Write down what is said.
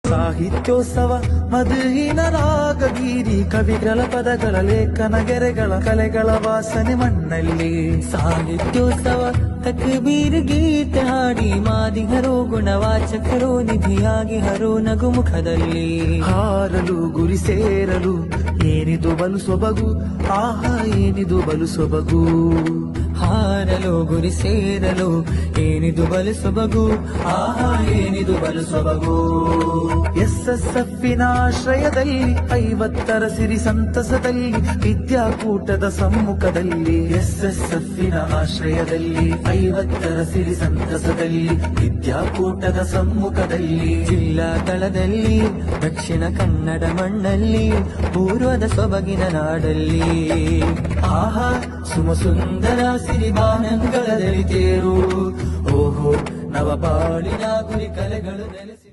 ಸಾಹಿತ್ಯೋತ್ಸವ ಮಧುಹೀನ ರಾಗಗೀರಿ ಕವಿಗಳ ಪದಗಳ ಲೇಖನ ಗೆರೆಗಳ ಕಲೆಗಳ ವಾಸನೆ ಮಣ್ಣಲ್ಲಿ. ಸಾಹಿತ್ಯೋತ್ಸವ ತಕ್ಬೀರ್ ಗೀತೆ ಹಾಡಿ ಮಾದಿಗರು ಗುಣವಾಚಕರು ನಿಧಿಯಾಗಿ ಹರು ನಗು ಮುಖದಲ್ಲಿ. ಹಾರಲು ಗುರಿ ಸೇರಲು ಏನಿದು ಬಲು ಸೊಬಗು, ಆಹಾ ಏನಿದು ಬಲು ಸೊಬಗು. ಹಾರಲು ಗುರಿ ಸೇರಲು ಏನಿದು ಬಲು ಸೊಬಗು, ಆಹಾ ಏನಿದು ಬಲು ಸೊಬಗು. ಎಸ್ಎಸ್ಎಫ್ನ ಆಶ್ರಯದಲ್ಲಿ 50ರ ಸಿರಿ ಸಂತಸದಲ್ಲಿ ವಿದ್ಯಾಕೂಟದ ಸಮ್ಮುಖದಲ್ಲಿ. ಎಸ್ಎಸ್ಎಫ್ನ ಆಶ್ರಯದಲ್ಲಿ 50ರ ಸಿರಿ ಸಂತಸದಲ್ಲಿ ವಿದ್ಯಾಕೂಟದ ಸಮ್ಮುಖದಲ್ಲಿ. ಜಿಲ್ಲಾ ತಳದಲ್ಲಿ ದಕ್ಷಿಣ ಕನ್ನಡ ಮಣ್ಣಲ್ಲಿ ಪೂರ್ವದ ಸೊಬಗಿನ ನಾಡಲ್ಲಿ. ಆಹಾ ಸುಮ ಸುಂದರ ಸಿರಿಬಾನಂಗಳ ದಲಿತೇರು, ಓಹೋ ನವಬಾಳಿನ ಗುರಿ ಕಲೆಗಳು ನೆಲೆಸಿ.